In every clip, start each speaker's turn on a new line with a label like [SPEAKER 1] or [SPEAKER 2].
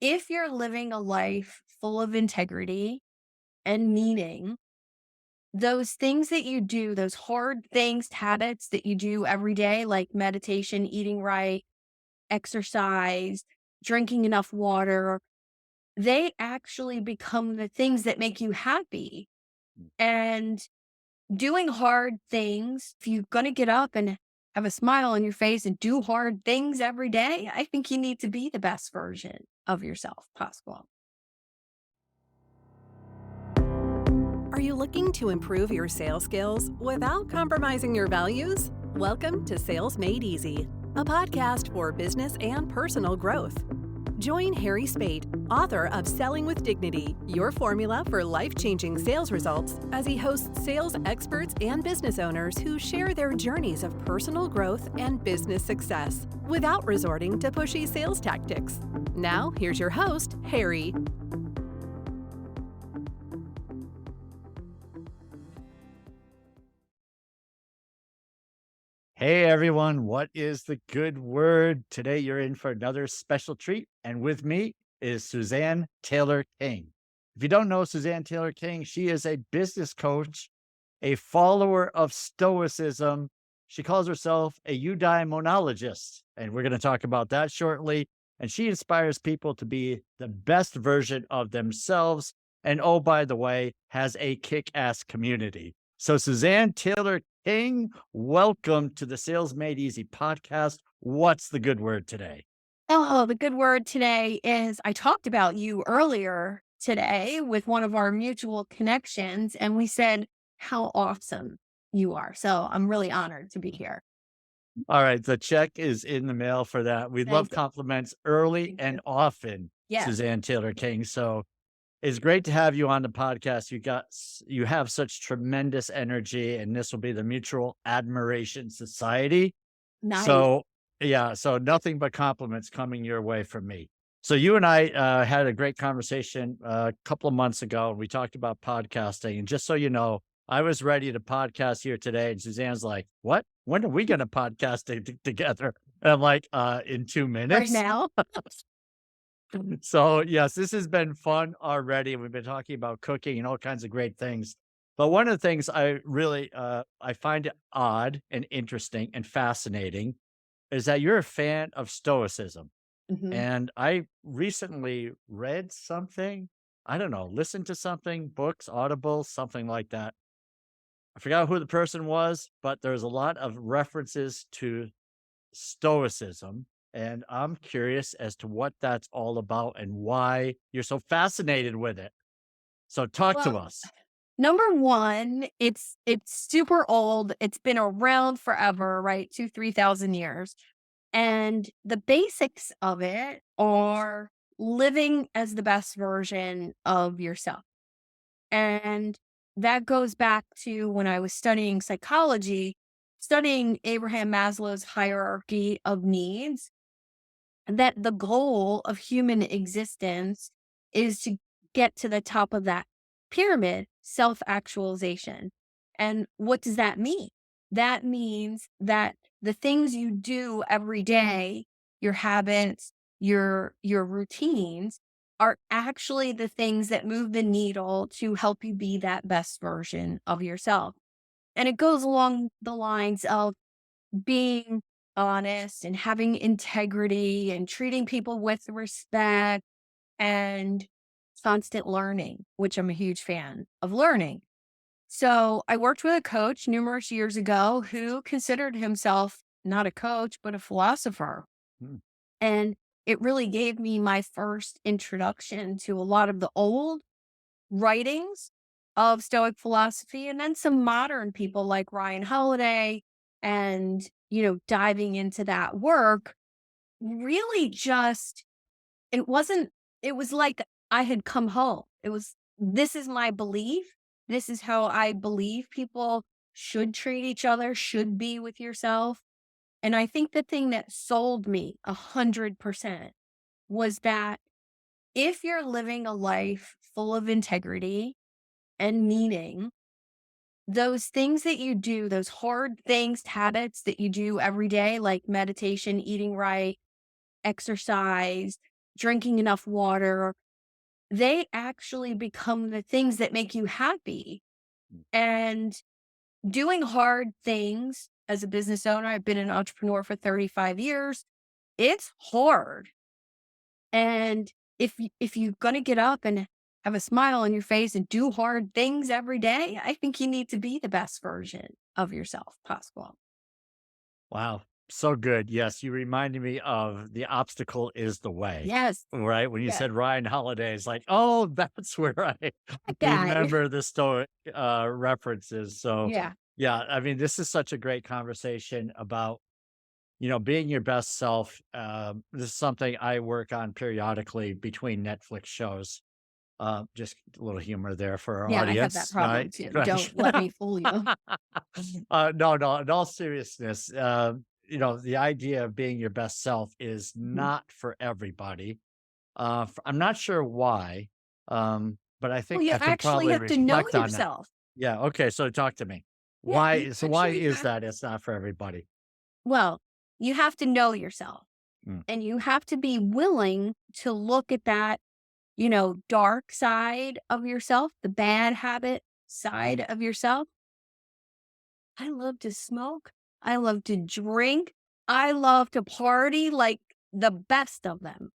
[SPEAKER 1] if you're living a life full of integrity and meaning, those things that you do, those hard things, habits that you do every day, like meditation, eating right, exercise, drinking enough water, they actually become the things that make you happy. And doing hard things, if you're going to get up and have a smile on your face and do hard things every day, I think you need to be the best version of yourself possible.
[SPEAKER 2] Are you looking to improve your sales skills without compromising your values? Welcome to Sales Made Easy, a podcast for business and personal growth. Join Harry Spaight, author of Selling with Dignity, your formula for life-changing sales results, as he hosts sales experts and business owners who share their journeys of personal growth and business success without resorting to pushy sales tactics. Now, here's your host, Harry.
[SPEAKER 3] Hey everyone, what is the good word? Today you're in for another special treat, and with me is Suzanne Taylor King. If you don't know Suzanne Taylor King, she is a business coach, a follower of Stoicism. She calls herself a eudaimonologist, and we're going to talk about that shortly. And she inspires people to be the best version of themselves. And oh, by the way, has a kick-ass community. So Suzanne Taylor King, welcome to the Sales Made Easy podcast. What's the good word today?
[SPEAKER 1] Oh, the good word today is I talked about you earlier today with one of our mutual connections, and we said how awesome you are. So I'm really honored to be here.
[SPEAKER 3] All right, the check is in the mail for that. We love
[SPEAKER 1] Thank you.
[SPEAKER 3] compliments early
[SPEAKER 1] Thank you.
[SPEAKER 3] and often,
[SPEAKER 1] Yes.
[SPEAKER 3] Suzanne Taylor King. So it's great to have you on the podcast. You have such tremendous energy, and this will be the Mutual Admiration Society.
[SPEAKER 1] Nice.
[SPEAKER 3] So yeah, so nothing but compliments coming your way from me. So you and I had a great conversation a couple of months ago, and we talked about podcasting. And just so you know, I was ready to podcast here today, and Suzanne's like, "What? When are we going to podcast together?" And I'm like, "In 2
[SPEAKER 1] Right
[SPEAKER 3] minutes."
[SPEAKER 1] now.
[SPEAKER 3] So yes, this has been fun already. We've been talking about cooking and all kinds of great things. But one of the things I really I find it odd and interesting and fascinating is that you're a fan of Stoicism.
[SPEAKER 1] Mhm.
[SPEAKER 3] And I recently read something, I don't know, listened to something, books, Audible, something like that. I forgot who the person was, but there's a lot of references to Stoicism. And I'm curious as to what that's all about and why you're so fascinated with it. So talk to
[SPEAKER 1] Well,
[SPEAKER 3] us.
[SPEAKER 1] number one, it's super old. It's been around forever, right? 2, 3,000 years. And the basics of it are living as the best version of yourself. And that goes back to when I was studying psychology, studying Abraham Maslow's hierarchy of needs, that the goal of human existence is to get to the top of that pyramid, self actualization. And what does that mean? That means that the things you do every day, your habits, your routines are actually the things that move the needle to help you be that best version of yourself. And it goes along the lines of being honest and having integrity and treating people with respect and constant learning, which I'm a huge fan of learning. So I worked with a coach numerous years ago who considered himself not a coach, but a philosopher.
[SPEAKER 3] Hmm.
[SPEAKER 1] And it really gave me my first introduction to a lot of the old writings of Stoic philosophy and then some modern people like Ryan Holliday and, diving into that work really just, it wasn't, it was like I had come home. It was, this is my belief. This is how I believe people should treat each other, should be with yourself. And I think the thing that sold me 100% was that if you're living a life full of integrity and meaning, those things that you do, those hard things, habits that you do every day, like meditation, eating right, exercise, drinking enough water, they actually become the things that make you happy. And doing hard things as a business owner, I've been an entrepreneur for 35 years. It's hard. And if you're going to get up and have a smile on your face and do hard things every day, I think you need to be the best version of yourself possible.
[SPEAKER 3] Wow. So good. Yes. You reminded me of the obstacle is the way,
[SPEAKER 1] Yes.
[SPEAKER 3] right? When you
[SPEAKER 1] Yeah.
[SPEAKER 3] said Ryan Holiday, it's like, oh, that's where I
[SPEAKER 1] That guy.
[SPEAKER 3] remember the Stoic references. So,
[SPEAKER 1] Yeah.
[SPEAKER 3] yeah, I mean, this is such a great conversation about, being your best self. This is something I work on periodically between Netflix shows. Just a little humor there for our
[SPEAKER 1] Yeah. I have that
[SPEAKER 3] audience,
[SPEAKER 1] problem
[SPEAKER 3] right?
[SPEAKER 1] too.
[SPEAKER 3] Right.
[SPEAKER 1] Don't let me fool you.
[SPEAKER 3] No, no. In all seriousness, the idea of being your best self is
[SPEAKER 1] Mhm.
[SPEAKER 3] not for everybody. I'm not sure why, but I
[SPEAKER 1] Well,
[SPEAKER 3] think
[SPEAKER 1] you
[SPEAKER 3] I can
[SPEAKER 1] actually
[SPEAKER 3] probably
[SPEAKER 1] have to know
[SPEAKER 3] reflect on that.
[SPEAKER 1] yourself.
[SPEAKER 3] Yeah. Okay. So talk to me.
[SPEAKER 1] Yeah. You
[SPEAKER 3] Why
[SPEAKER 1] actually
[SPEAKER 3] is
[SPEAKER 1] have,
[SPEAKER 3] that? It's not for everybody.
[SPEAKER 1] well, you have to know yourself
[SPEAKER 3] Mm,
[SPEAKER 1] and you have to be willing to look at that, dark side of yourself, the bad habit side of yourself. I love to smoke. I love to drink. I love to party like the best of them.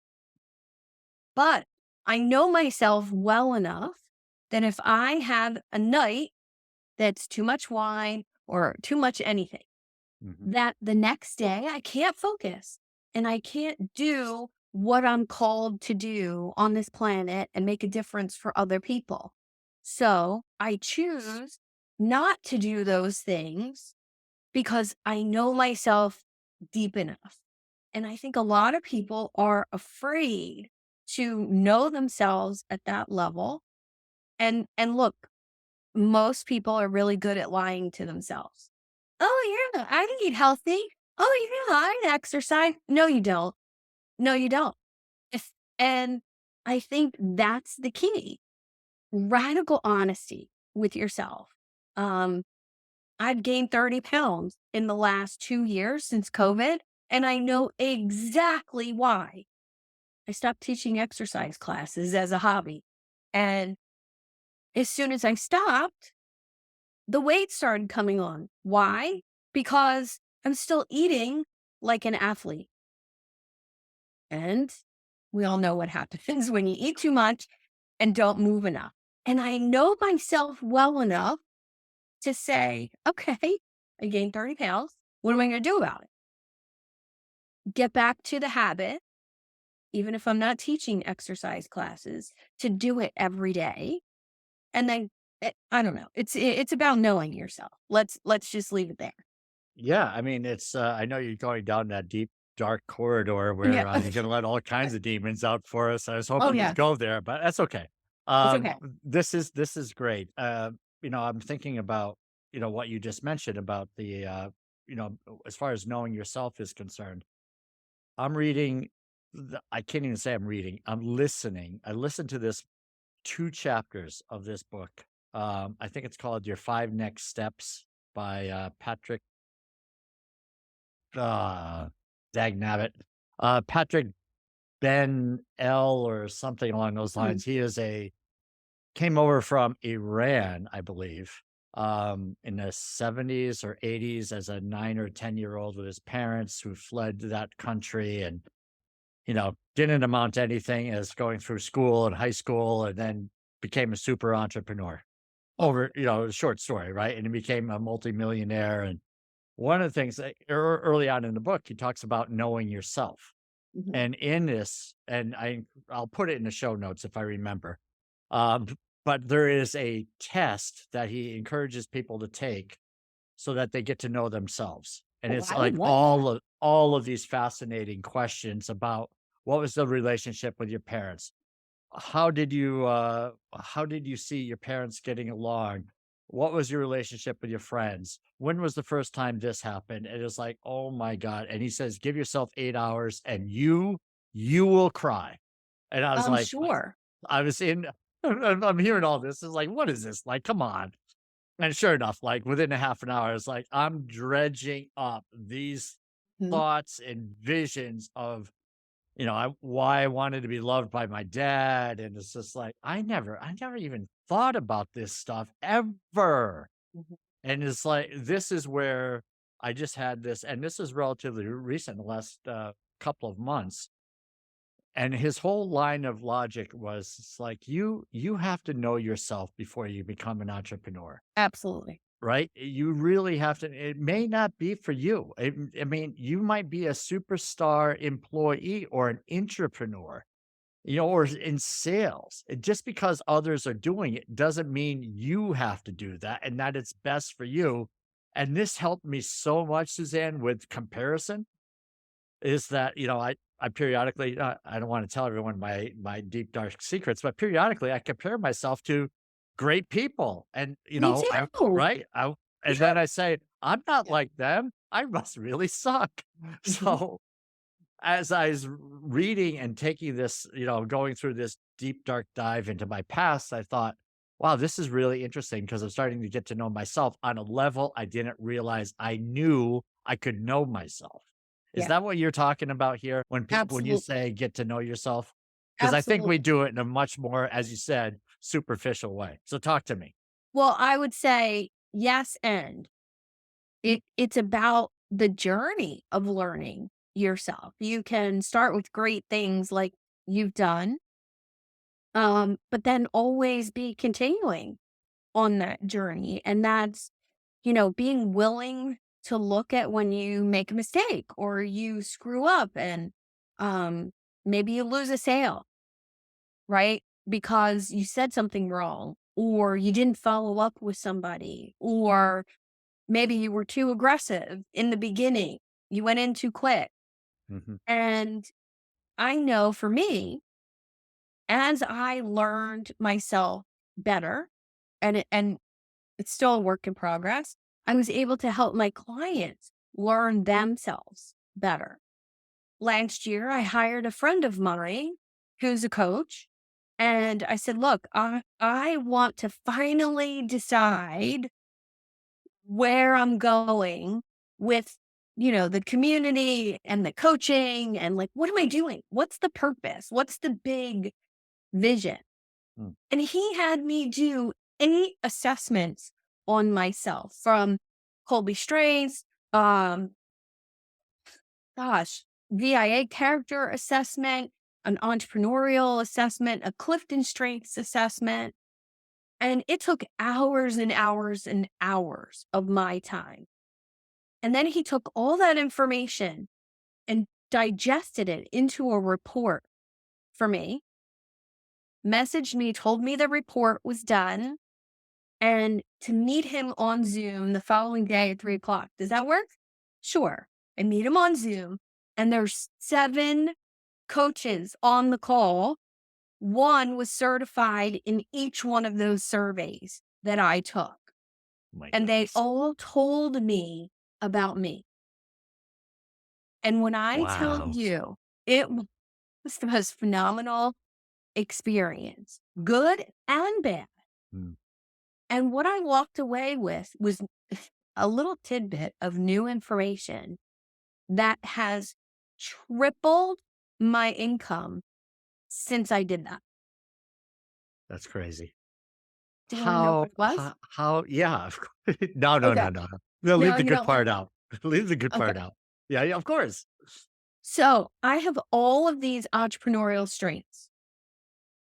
[SPEAKER 1] But I know myself well enough that if I have a night that's too much wine or too much anything,
[SPEAKER 3] mhm.
[SPEAKER 1] that the next day I can't focus and I can't do what I'm called to do on this planet and make a difference for other people. So I choose not to do those things because I know myself deep enough. And I think a lot of people are afraid to know themselves at that level. And look, most people are really good at lying to themselves. Oh yeah, I can eat healthy. Oh yeah, I exercise. No, you don't. No, you don't. And I think that's the key. Radical honesty with yourself. Um, I've gained 30 pounds in the last 2 years since COVID, and I know exactly why. I stopped teaching exercise classes as a hobby. And as soon as I stopped, the weight started coming on. Why? Because I'm still eating like an athlete. And we all know what happens when you eat too much and don't move enough. And I know myself well enough to say, okay, I gained 30 pounds. What am I going to do about it? Get back to the habit, even if I'm not teaching exercise classes, to do it every day. And then I don't know. It's about knowing yourself. Let's just leave it there.
[SPEAKER 3] Yeah. I mean, I know you're going down that deep, dark corridor
[SPEAKER 1] Yeah.
[SPEAKER 3] where you're going to let all kinds of demons out for us. I was
[SPEAKER 1] Oh
[SPEAKER 3] hoping you'd
[SPEAKER 1] yeah.
[SPEAKER 3] go there, but that's okay.
[SPEAKER 1] It's okay.
[SPEAKER 3] This is great. I'm thinking about, what you just mentioned about as far as knowing yourself is concerned. I'm reading, I can't even say I'm reading, I'm listening. I listened to this 2 chapters of this book. I think it's called Your Five Next Steps by Patrick, uh, Dagnabbit, Patrick Ben L or something along those
[SPEAKER 1] Hmm.
[SPEAKER 3] lines. Came over from Iran, I believe, in the 70s or 80s as a 9 or 10-year-old with his parents who fled to that country and didn't amount to anything as going through school and high school and then became a super entrepreneur over, a short story, right? And he became a multimillionaire. And one of the things that early on in the book, he talks about knowing yourself.
[SPEAKER 1] Mhm.
[SPEAKER 3] And in this, and I'll put it in the show notes if I remember. Um, but there is a test that he encourages people to take so that they get to know themselves. And
[SPEAKER 1] Oh,
[SPEAKER 3] it's
[SPEAKER 1] I would
[SPEAKER 3] like
[SPEAKER 1] want that.
[SPEAKER 3] all of these fascinating questions about what was the relationship with your parents? How did you see your parents getting along? What was your relationship with your friends? When was the first time this happened? And it's like, oh my God. And he says, give yourself 8 hours and you will cry. And I was
[SPEAKER 1] I'm
[SPEAKER 3] like,
[SPEAKER 1] sure.
[SPEAKER 3] I was in I'm hearing all this. It's like, what is this? Like, come on. And sure enough, like within a half an hour, it's like I'm dredging up these
[SPEAKER 1] Mhm.
[SPEAKER 3] thoughts and visions of why I wanted to be loved by my dad. And it's just like, I never even thought about this stuff ever.
[SPEAKER 1] Mhm.
[SPEAKER 3] And it's like, this is where I just had this, and this is relatively recent, the last couple of months. And his whole line of logic was, it's like, you have to know yourself before you become an entrepreneur.
[SPEAKER 1] Absolutely.
[SPEAKER 3] Right? You really have to. It may not be for you. I mean, you might be a superstar employee or an entrepreneur, or in sales. Just because others are doing it doesn't mean you have to do that and that it's best for you. And this helped me so much, Suzanne, with comparison is that, I periodically, I don't want to tell everyone my deep dark secrets, but periodically I compare myself to great people, and
[SPEAKER 1] Me
[SPEAKER 3] I
[SPEAKER 1] too.
[SPEAKER 3] right, and
[SPEAKER 1] Yeah.
[SPEAKER 3] then I say I'm not
[SPEAKER 1] Yeah.
[SPEAKER 3] like them. I must really suck.
[SPEAKER 1] Mhm.
[SPEAKER 3] So as I was reading and taking this, going through this deep dark dive into my past, I thought, wow, this is really interesting because I'm starting to get to know myself on a level I didn't realize I knew I could know myself. Is
[SPEAKER 1] Yeah.
[SPEAKER 3] that what you're talking about here when you
[SPEAKER 1] Absolutely.
[SPEAKER 3] say get to know yourself? Because I think we
[SPEAKER 1] Absolutely.
[SPEAKER 3] do it in a much more, as you said, superficial way. So talk to me.
[SPEAKER 1] Well, I would say yes, and it's about the journey of learning yourself. You can start with great things like you've done, but then always be continuing on that journey. And that's, being willing to look at when you make a mistake or you screw up and um maybe you lose a sale, right? Because you said something wrong or you didn't follow up with somebody or maybe you were too aggressive in the beginning. You went in too quick.
[SPEAKER 3] Mhm.
[SPEAKER 1] And I know for me, as I learned myself better, and it's still a work in progress, I was able to help my clients learn themselves better. Last year, I hired a friend of mine who's a coach. And I said, look, I want to finally decide where I'm going with, the community and the coaching and like, what am I doing? What's the purpose? What's the big vision?
[SPEAKER 3] Mm.
[SPEAKER 1] And he had me do 8 assessments on myself from Colby Strengths, um, gosh, VIA character assessment, an entrepreneurial assessment, a Clifton Strengths assessment. And it took hours and hours and hours of my time. And then he took all that information and digested it into a report for me, messaged me, told me the report was done, and to meet him on Zoom the following day at 3 o'clock. Does that work? Sure. I meet him on Zoom, and there's 7 coaches on the call. One was certified in each one of those surveys that I took,
[SPEAKER 3] My
[SPEAKER 1] and they
[SPEAKER 3] goodness.
[SPEAKER 1] all told me about me. And when I tell
[SPEAKER 3] Wow.
[SPEAKER 1] you, it was the most phenomenal experience, good and bad.
[SPEAKER 3] Mm.
[SPEAKER 1] And what I walked away with was a little tidbit of new information that has tripled my income since I did that.
[SPEAKER 3] That's crazy.
[SPEAKER 1] Do you want to know what it was?
[SPEAKER 3] Yeah, of course. No, no,
[SPEAKER 1] Okay.
[SPEAKER 3] no, no. No, leave
[SPEAKER 1] No,
[SPEAKER 3] the
[SPEAKER 1] you
[SPEAKER 3] good
[SPEAKER 1] don't want
[SPEAKER 3] part out. Leave the good
[SPEAKER 1] okay.
[SPEAKER 3] part out. Yeah, yeah, of course.
[SPEAKER 1] So I have all of these entrepreneurial strengths,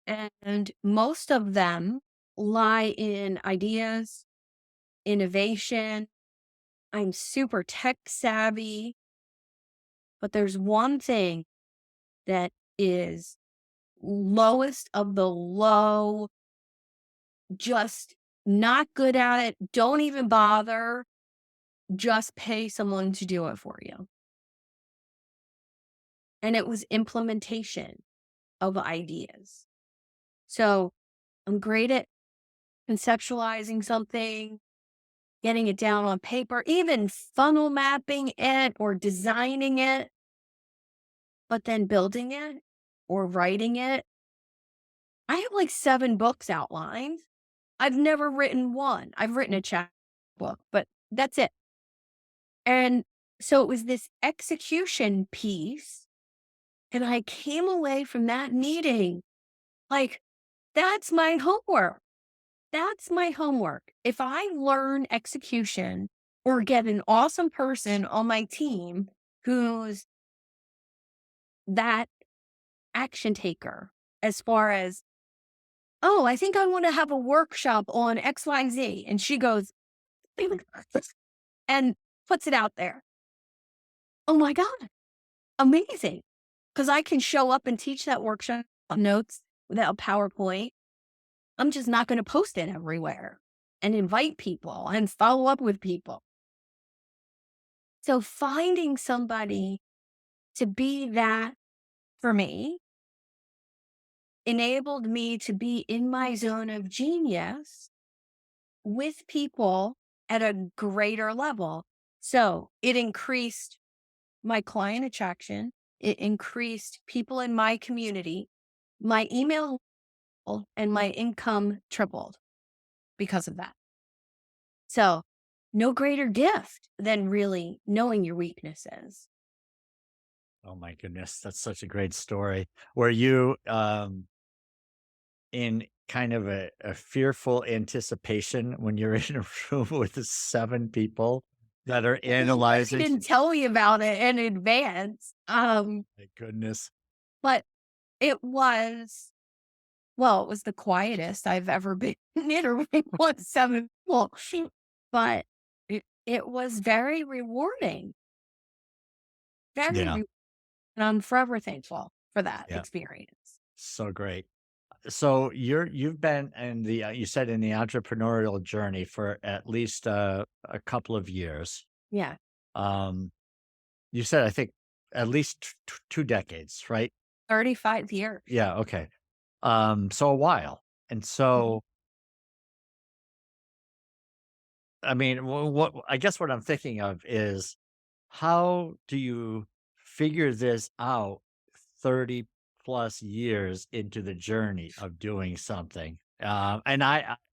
[SPEAKER 1] and most of them lie in ideas, innovation. I'm super tech savvy, but there's one thing that is lowest of the low, just not good at it. Don't even bother. Just pay someone to do it for you. And it was implementation of ideas. So I'm great at conceptualizing something, getting it down on paper, even funnel mapping it or designing it, but then building it or writing it. I have like 7 books outlined. I've never written one. I've written a chapbook, but that's it. And so it was this execution piece And I came away from that meeting like, that's my homework. That's my homework. If I learn execution or get an awesome person on my team who's that action taker as far as, oh, I think I want to have a workshop on XYZ. And she goes, and puts it out there. Oh my God, amazing. Because I can show up and teach that workshop on notes without PowerPoint. I'm just not going to post it everywhere and invite people and follow up with people. So finding somebody to be that for me enabled me to be in my zone of genius with people at a greater level. So it increased my client attraction. It increased people in my community. My email and my income tripled because of that. So no greater gift than really knowing your weaknesses.
[SPEAKER 3] Oh my goodness, that's such a great story. Were you in kind of a fearful anticipation when you're in a room with the 7 people that are
[SPEAKER 1] He
[SPEAKER 3] analyzing?
[SPEAKER 1] didn't tell me about it in advance.
[SPEAKER 3] My goodness.
[SPEAKER 1] But it was well, it was the quietest I've ever been in a room with 7 people. But it was very rewarding, very
[SPEAKER 3] Yeah,
[SPEAKER 1] rewarding, and I'm forever thankful for that
[SPEAKER 3] yeah,
[SPEAKER 1] experience.
[SPEAKER 3] so great. So you've been in the you said in the entrepreneurial journey for at least a couple of years.
[SPEAKER 1] Yeah,
[SPEAKER 3] Um, you said I think at least 2 decades, right?
[SPEAKER 1] 35 years.
[SPEAKER 3] Yeah, okay. So a while. And
[SPEAKER 1] Mhm.
[SPEAKER 3] so I mean, what I guess what I'm thinking of is how do you figure this out 30 plus years into the journey of doing something? And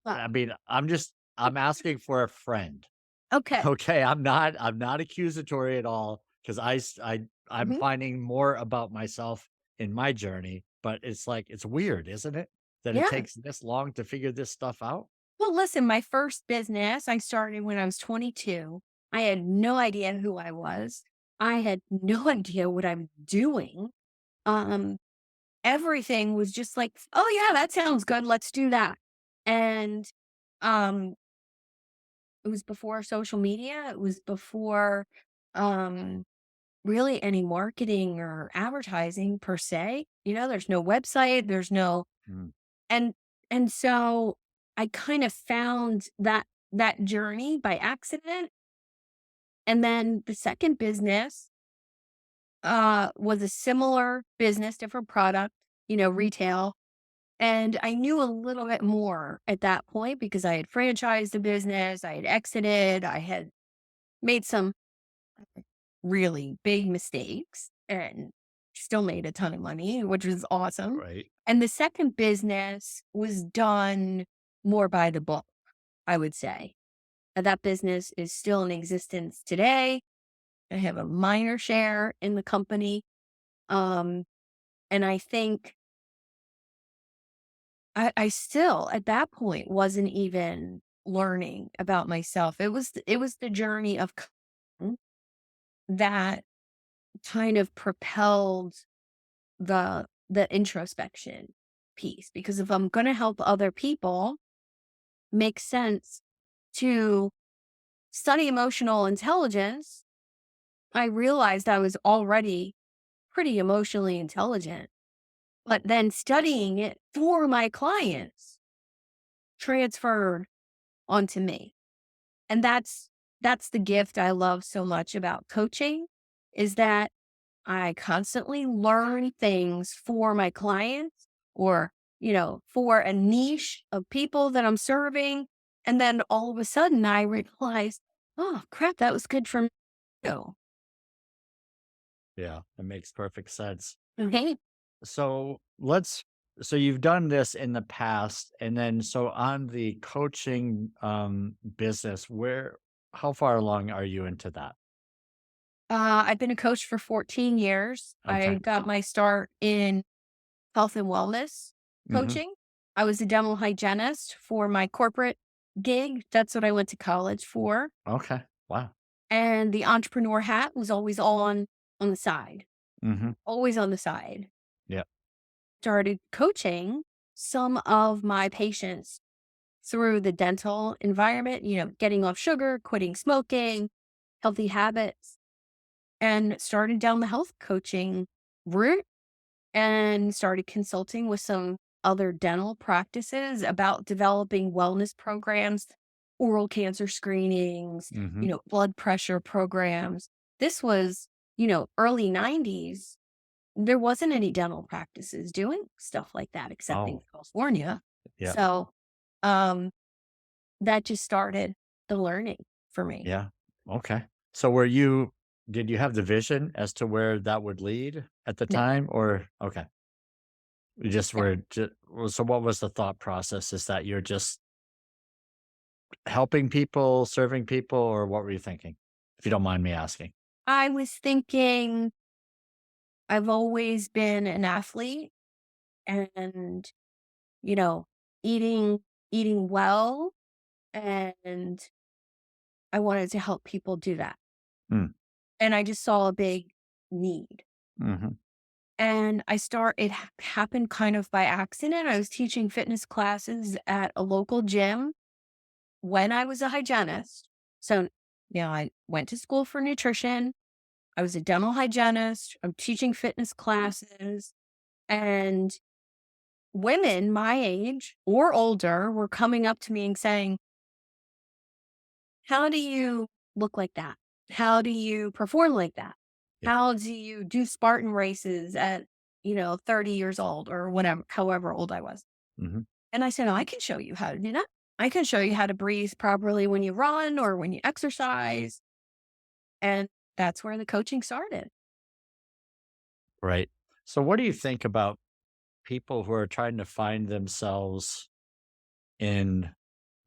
[SPEAKER 1] Well,
[SPEAKER 3] I mean, I'm asking for a friend.
[SPEAKER 1] okay.
[SPEAKER 3] Okay, I'm not accusatory at all because I'm
[SPEAKER 1] Mhm.
[SPEAKER 3] finding more about myself in my journey, but it's like it's weird, isn't it? That it
[SPEAKER 1] Yeah.
[SPEAKER 3] takes this long to figure this stuff out?
[SPEAKER 1] Well, listen, my first business, I started when I was 22. I had no idea who I was. I had no idea what I'm doing. Um, Everything was just like, "Oh, yeah, that sounds good. Let's do that." And, um, it was before social media. It was before, um, really any marketing or advertising per se. There's no website, there's no
[SPEAKER 3] Mm,
[SPEAKER 1] and and so I kind of found that journey by accident. And then the second business, was a similar business, different product, retail. And I knew a little bit more at that point because I had franchised the business, I had exited, I had made some really big mistakes and still made a ton of money, which was awesome.
[SPEAKER 3] right.
[SPEAKER 1] And the second business was done more by the book, I would say. That business is still in existence today. I have a minor share in the company. Um, and I think I still, at that point, wasn't even learning about myself. It was the journey of that kind of propelled the introspection piece, because if I'm gonna help other people, makes sense to study emotional intelligence. I realized I was already pretty emotionally intelligent, but then studying it for my clients transferred onto me. And that's the gift I love so much about coaching, is that I constantly learn things for my clients or, for a niche of people that I'm serving. And then all of a sudden I realize, oh crap, that was good for me too.
[SPEAKER 3] Yeah, it makes perfect sense.
[SPEAKER 1] Okay.
[SPEAKER 3] So so you've done this in the past, and then so on the coaching business, where how far along are you into that?
[SPEAKER 1] I've been a coach for 14 years. I
[SPEAKER 3] Okay.
[SPEAKER 1] got my start in health and wellness
[SPEAKER 3] Hmm.
[SPEAKER 1] coaching. I was a dental hygienist for my corporate gig. That's what I went to college for.
[SPEAKER 3] Okay. Wow.
[SPEAKER 1] And the entrepreneur hat was always on the side,
[SPEAKER 3] Hmm.
[SPEAKER 1] always on the side.
[SPEAKER 3] Yeah.
[SPEAKER 1] Started coaching some of my patients through the dental environment, getting off sugar, quitting smoking, healthy habits, and started down the health coaching route and started consulting with some other dental practices about developing wellness programs, oral cancer screenings,
[SPEAKER 3] Hmm.
[SPEAKER 1] blood pressure programs. This was, early 90s. There wasn't any dental practices doing stuff like that except in
[SPEAKER 3] Oh,
[SPEAKER 1] California.
[SPEAKER 3] yeah.
[SPEAKER 1] So um, that just started the learning for me.
[SPEAKER 3] Yeah. Okay. So did you have the vision as to where that would lead at the
[SPEAKER 1] No,
[SPEAKER 3] time or okay. You just
[SPEAKER 1] no.
[SPEAKER 3] were just, so what was the thought process? Is that you're just helping people, serving people, or what were you thinking? If you don't mind me asking.
[SPEAKER 1] I was thinking I've always been an athlete and, you know, eating eating well, and I wanted to help people do that.
[SPEAKER 3] Mm,
[SPEAKER 1] And I just saw a big need.
[SPEAKER 3] mhm,
[SPEAKER 1] And it happened kind of by accident. I was teaching fitness classes at a local gym when I was a hygienist. So, I went to school for nutrition. I was a dental hygienist. I'm teaching fitness classes, and women my age or older were coming up to me and saying, "How do you look like that? How do you perform like that?
[SPEAKER 3] yeah,
[SPEAKER 1] How do you do Spartan races at, 30 years old or whatever, however old I was?"
[SPEAKER 3] mhm.
[SPEAKER 1] And I said, "Oh, I can show you how to do that. I can show you how to breathe properly when you run or when you exercise." And that's where the coaching started.
[SPEAKER 3] Right. So what do you think about people who are trying to find themselves in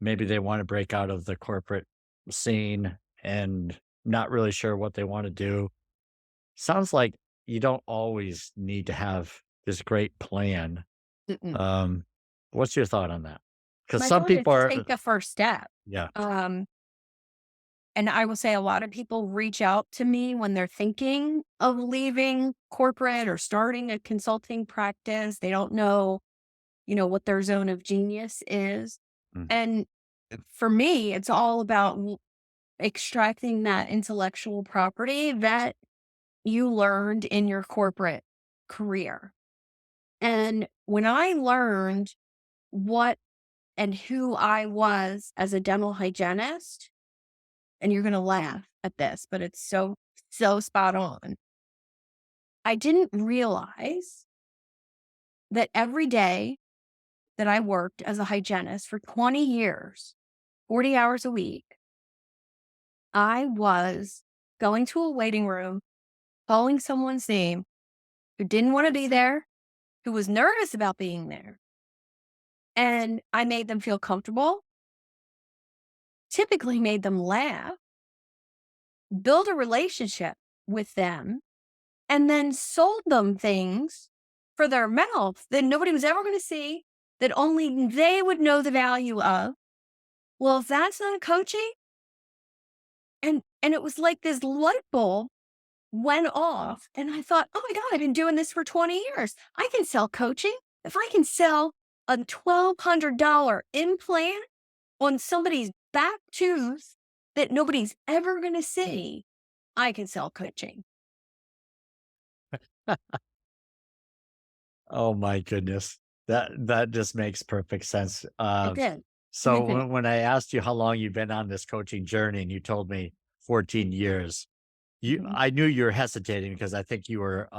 [SPEAKER 3] maybe they want to break out of the corporate scene and not really sure what they want to do? Sounds like you don't always need to have this great plan.
[SPEAKER 1] Mm-mm.
[SPEAKER 3] Um, what's your thought on that? Because
[SPEAKER 1] My
[SPEAKER 3] some
[SPEAKER 1] thought is
[SPEAKER 3] people
[SPEAKER 1] to
[SPEAKER 3] are,
[SPEAKER 1] take the first step.
[SPEAKER 3] yeah.
[SPEAKER 1] Um, And I will say a lot of people reach out to me when they're thinking of leaving corporate or starting a consulting practice. They don't know, what their zone of genius is.
[SPEAKER 3] Mhm.
[SPEAKER 1] And for me, it's all about extracting that intellectual property that you learned in your corporate career. And when I learned what and who I was as a dental hygienist, and you're going to laugh at this, but it's so, so spot on. I didn't realize that every day that I worked as a hygienist for 20 years, 40 hours a week, I was going to a waiting room, calling someone's name who didn't want to be there, who was nervous about being there. And I made them feel comfortable, typically made them laugh, build a relationship with them, and then sold them things for their mouth that nobody was ever going to see, that only they would know the value of. Well, if that's not coaching, and it was like this light bulb went off, and I thought, "Oh my god, I've been doing this for 20 years. I can sell coaching. If I can sell a $1,200 implant on somebody's back tooth that nobody's ever going to see, I can sell coaching."
[SPEAKER 3] Oh my goodness. That just makes perfect sense.
[SPEAKER 1] It did.
[SPEAKER 3] So
[SPEAKER 1] It did.
[SPEAKER 3] when I asked you how long you've been on this coaching journey and you told me 14 years,
[SPEAKER 1] Mhm.
[SPEAKER 3] I knew you were hesitating because I think you were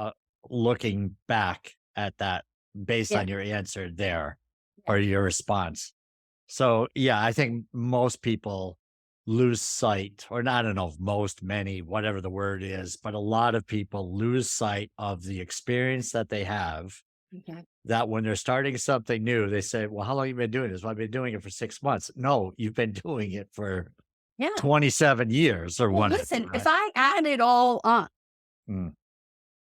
[SPEAKER 3] looking back at that based
[SPEAKER 1] Yeah.
[SPEAKER 3] on your answer there
[SPEAKER 1] Yeah.
[SPEAKER 3] or your response. So yeah, I think most people lose sight, or not, I don't know if most, many, whatever the word is, but a lot of people lose sight of the experience that they have
[SPEAKER 1] Okay.
[SPEAKER 3] that when they're starting something new, they say, "Well, how long you been doing this?" "Well, I've been doing it for 6 months." No, you've been doing it for
[SPEAKER 1] Yeah.
[SPEAKER 3] 27 years or
[SPEAKER 1] Well,
[SPEAKER 3] whatever,
[SPEAKER 1] listen, if
[SPEAKER 3] right?
[SPEAKER 1] I add it all up,
[SPEAKER 3] Mm.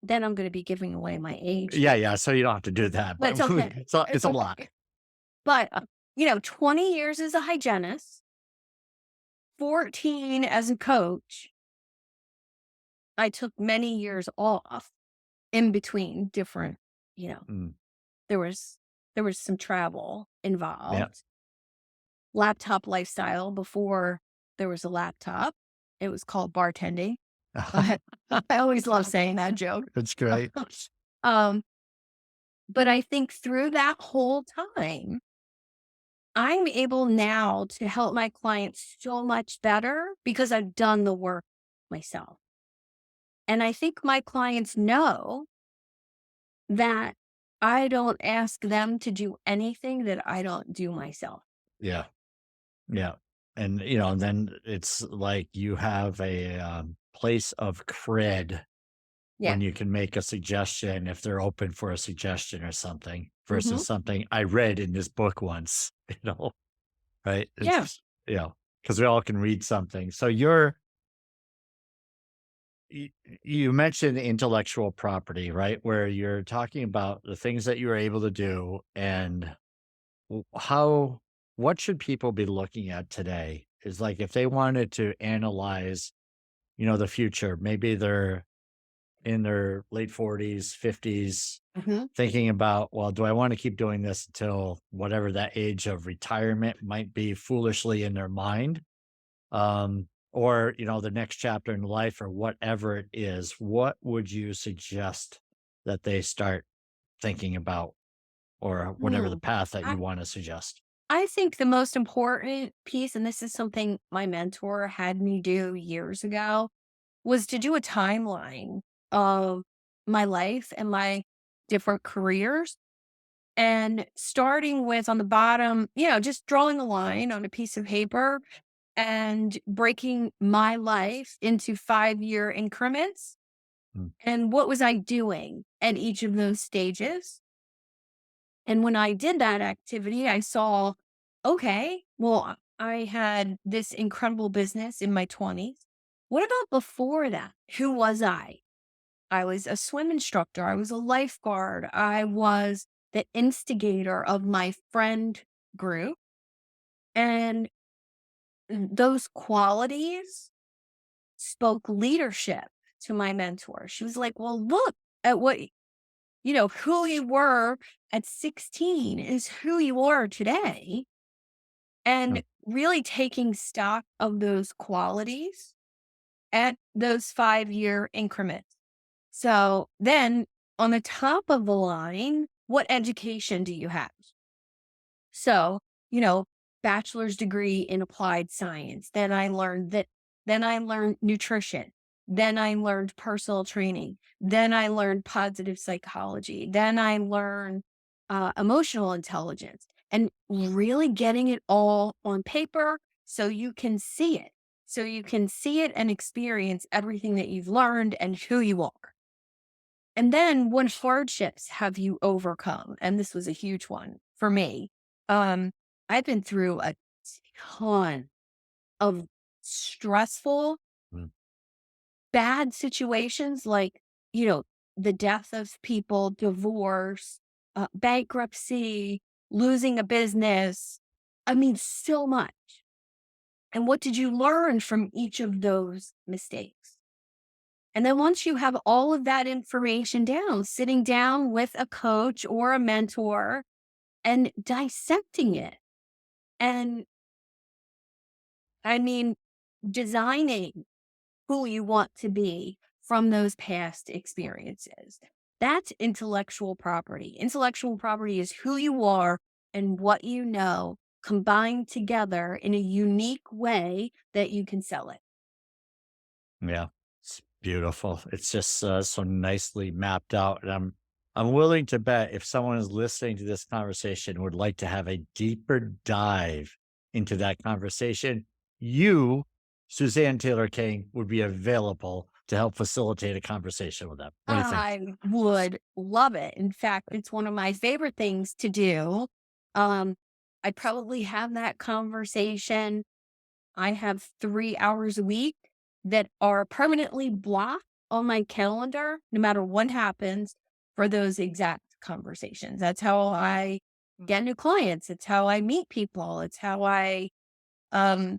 [SPEAKER 1] then I'm gonna be giving away my age
[SPEAKER 3] Yeah,
[SPEAKER 1] here,
[SPEAKER 3] yeah, so you don't have to do that,
[SPEAKER 1] but
[SPEAKER 3] but
[SPEAKER 1] it's okay.
[SPEAKER 3] it's
[SPEAKER 1] It's
[SPEAKER 3] a lot.
[SPEAKER 1] okay. But, 20 years as a hygienist, 14 as a coach. I took many years off in between different, you know,
[SPEAKER 3] Mm,
[SPEAKER 1] there was there was some travel
[SPEAKER 3] yeah.
[SPEAKER 1] involved. Laptop lifestyle before there was a laptop. It was called bartending, but I always love saying that joke.
[SPEAKER 3] That's great.
[SPEAKER 1] Um, but I think through that whole time, I'm able now to help my clients so much better because I've done the work myself. And I think my clients know that I don't ask them to do anything that I don't do myself.
[SPEAKER 3] Yeah, yeah, and, then it's like you have a, place of cred
[SPEAKER 1] Yeah.
[SPEAKER 3] when you can make a suggestion if they're open for a suggestion or something
[SPEAKER 1] Hmm.
[SPEAKER 3] versus something I read in this book once, right?
[SPEAKER 1] Yeah.
[SPEAKER 3] It's, because we all can read something. So you, you mentioned intellectual property, right? Where you're talking about the things that you were able to do and how, what should people be looking at today? Is like if they wanted to analyze, the future, maybe they're in their late 40s, 50s,
[SPEAKER 1] Hmm.
[SPEAKER 3] thinking about, well, do I want to keep doing this until whatever that age of retirement might be foolishly in their mind? Or, the next chapter in life or whatever it is, what would you suggest that they start thinking about or whatever the
[SPEAKER 1] Hmm.
[SPEAKER 3] path that
[SPEAKER 1] I,
[SPEAKER 3] you want to suggest?
[SPEAKER 1] I think the most important piece, and this is something my mentor had me do years ago, was to do a timeline of my life and my different careers. And starting with on the bottom, just drawing a line on a piece of paper and breaking my life into 5-year increments.
[SPEAKER 3] Mm,
[SPEAKER 1] And what was I doing at each of those stages? And when I did that activity, I saw, okay, well, I had this incredible business in my 20s. What about before that? Who was I? I was a swim instructor. I was a lifeguard. I was the instigator of my friend group. And those qualities spoke leadership to my mentor. She was like, well, look at who you were at 16 is who you are today.
[SPEAKER 3] mm,
[SPEAKER 1] And really taking stock of those qualities at those 5-year increments. So then on the top of the line, what education do you have? So, you know, bachelor's degree in applied science. Then I learned nutrition. Then I learned personal training. Then I learned positive psychology. Then I learned emotional intelligence and really getting it all on paper so you can see it. So you can see it and experience everything that you've learned and who you are. And then what hardships have you overcome? And this was a huge one for me. Um, I've been through a ton of stressful,
[SPEAKER 3] mm.
[SPEAKER 1] bad situations like, you know, the death of people, divorce, bankruptcy, losing a business. I mean, so much. And what did you learn from each of those mistakes? And then once you have all of that information down, sitting down with a coach or a mentor and dissecting it. And I mean, designing who you want to be from those past experiences. That's intellectual property. Intellectual property is who you are and what you know combined together in a unique way that you can sell it.
[SPEAKER 3] Yeah, it's beautiful. It's just so nicely mapped out. And I'm willing to bet if someone is listening to this conversation and would like to have a deeper dive into that conversation, you, Suzanne Taylor King, would be available to help facilitate a conversation with them. What do you think?
[SPEAKER 1] I would love it. In fact, it's one of my favorite things to do. Um, I'd probably have that conversation I have 3 hours a week that are permanently blocked on my calendar, no matter what happens, for those exact conversations. That's how I get new clients. It's how I meet people. It's how I um,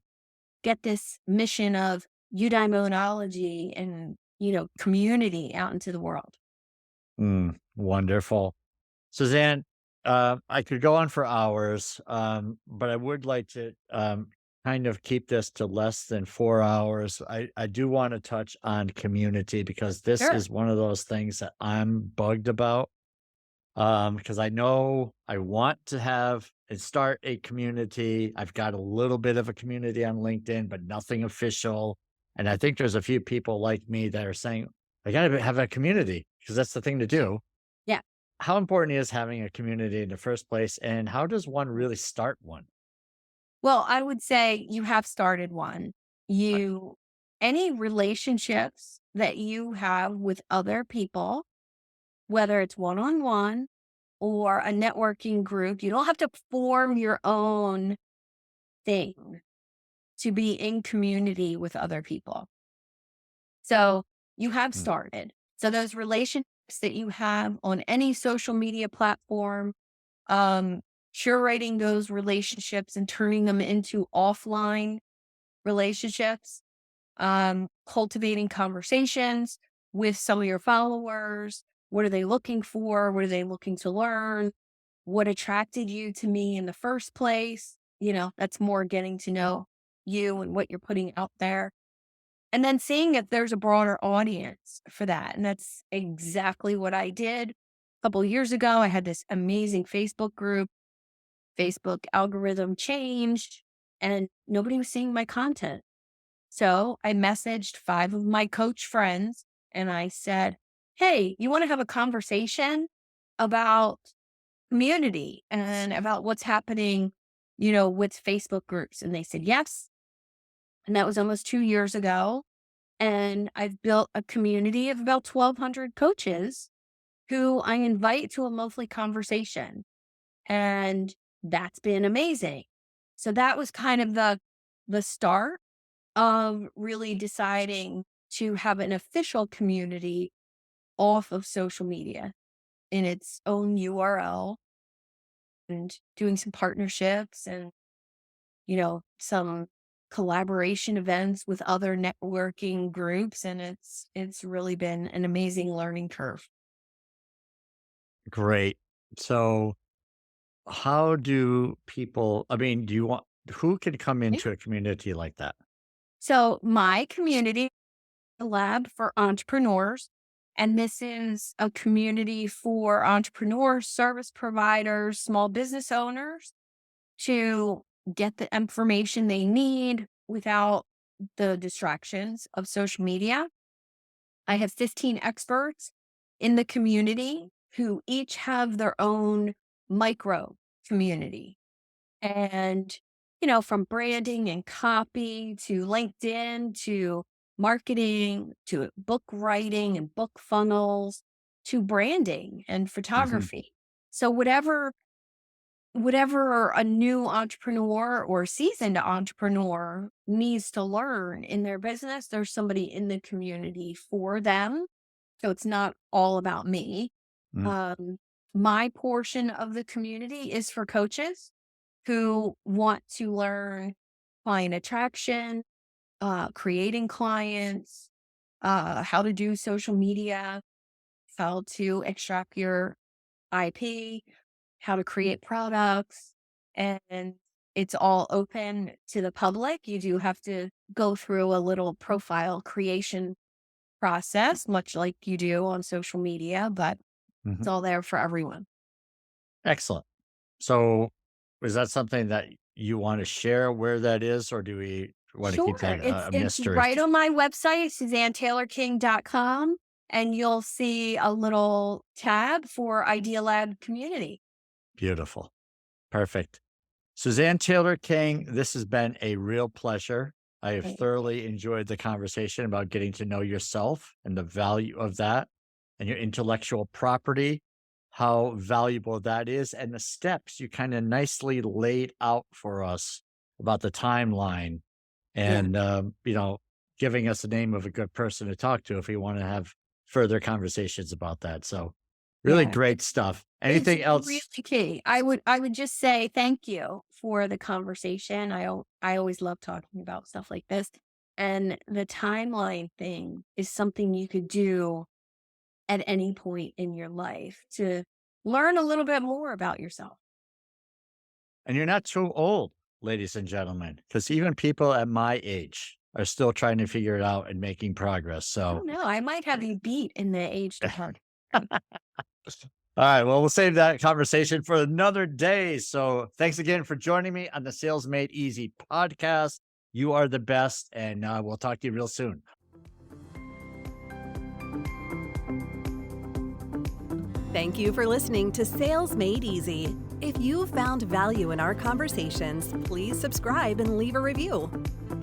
[SPEAKER 1] get this mission of eudaimonology and, community out into the world.
[SPEAKER 3] Wonderful. Suzanne, I could go on for hours, but I would like to kind of keep this to less than 4 hours. I do want to touch on community because this
[SPEAKER 1] Sure.
[SPEAKER 3] is one of those things that I'm bugged about. Because I know I want to have and start a community. I've got a little bit of a community on LinkedIn, but nothing official. And I think there's a few people like me that are saying, I got to have a community because that's the thing to do.
[SPEAKER 1] Yeah.
[SPEAKER 3] How important is having a community in the first place? And how does one really start one?
[SPEAKER 1] Well, I would say you have started one.
[SPEAKER 3] Uh,
[SPEAKER 1] You Any relationships that you have with other people, whether it's one-on-one or a networking group, you don't have to form your own thing to be in community with other people. So, you have
[SPEAKER 3] mm,
[SPEAKER 1] started. So those relationships that you have on any social media platform, um, curating those relationships and turning them into offline relationships, cultivating conversations with some of your followers. What are they looking for? What are they looking to learn? What attracted you to me in the first place? That's more getting to know you and what you're putting out there. And then seeing if there's a broader audience for that. And that's exactly what I did. A couple years ago, I had this amazing Facebook group. Facebook algorithm changed and nobody was seeing my content. So I messaged 5 of my coach friends and I said, "Hey, you want to have a conversation about community and about what's happening, with Facebook groups?" And they said, "Yes." And that was almost 2 years ago. And I've built a community of about 1,200 coaches who I invite to a monthly conversation. And that's been amazing. So that was kind of the start of really deciding to have an official community off of social media in its own URL and doing some partnerships and, some collaboration events with other networking groups. And it's really been an amazing learning curve.
[SPEAKER 3] great. So, how do people, I mean, do you want, who can come
[SPEAKER 1] Yeah.
[SPEAKER 3] into a community like that?
[SPEAKER 1] So my community, a lab for entrepreneurs. And this is a community for entrepreneurs, service providers, small business owners to get the information they need without the distractions of social media. I have 15 experts in the community who each have their own micro community. And, from branding and copy to LinkedIn to marketing to book writing and book funnels to branding and
[SPEAKER 3] Hmm.
[SPEAKER 1] photography. So whatever a new entrepreneur or seasoned entrepreneur needs to learn in their business, there's somebody in the community for them. So it's not all about me. Um, my portion of the community is for coaches who want to learn client attraction, creating clients, how to do social media, how to extract your IP, how to create products. And it's all open to the public. You do have to go through a little profile creation process, much like you do on social media, but
[SPEAKER 3] Hmm.
[SPEAKER 1] it's all there for everyone.
[SPEAKER 3] Excellent. So, is that something that you want to share where that is, or do we want to keep
[SPEAKER 1] Sure.
[SPEAKER 3] that
[SPEAKER 1] It's
[SPEAKER 3] a
[SPEAKER 1] it's
[SPEAKER 3] mystery?
[SPEAKER 1] right on my website, SuzanneTaylorKing.com, and you'll see a little tab for Idea Lab community.
[SPEAKER 3] Beautiful. Perfect. Suzanne Taylor King, this has been a real pleasure. I have
[SPEAKER 1] Thank you.
[SPEAKER 3] thoroughly enjoyed the conversation about getting to know yourself and the value of that and your intellectual property, how valuable that is, and the steps you kind of nicely laid out for us about the timeline.
[SPEAKER 1] Yeah.
[SPEAKER 3] and, giving us the name of a good person to talk to if we want to have further conversations about that. So really
[SPEAKER 1] Yeah.
[SPEAKER 3] great stuff.
[SPEAKER 1] It's
[SPEAKER 3] Anything
[SPEAKER 1] really
[SPEAKER 3] else?
[SPEAKER 1] key. I would just say thank you for the conversation. I always love talking about stuff like this. And the timeline thing is something you could do at any point in your life to learn a little bit more about yourself.
[SPEAKER 3] And you're not too old, ladies and gentlemen, because even people at my age are still trying to figure it out and making progress.
[SPEAKER 1] I
[SPEAKER 3] So,
[SPEAKER 1] don't know. I might have you beat in the age department.
[SPEAKER 3] all right. Well, we'll save that conversation for another day. So, thanks again for joining me on the Sales Made Easy podcast. You are the best, and we'll talk to you real soon.
[SPEAKER 2] Thank you for listening to Sales Made Easy. If you found value in our conversations, please subscribe and leave a review.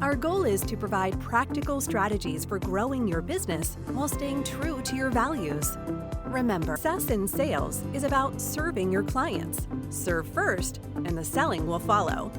[SPEAKER 2] Our goal is to provide practical strategies for growing your business while staying true to your values. Remember, success in sales is about serving your clients. Serve first, and the selling will follow.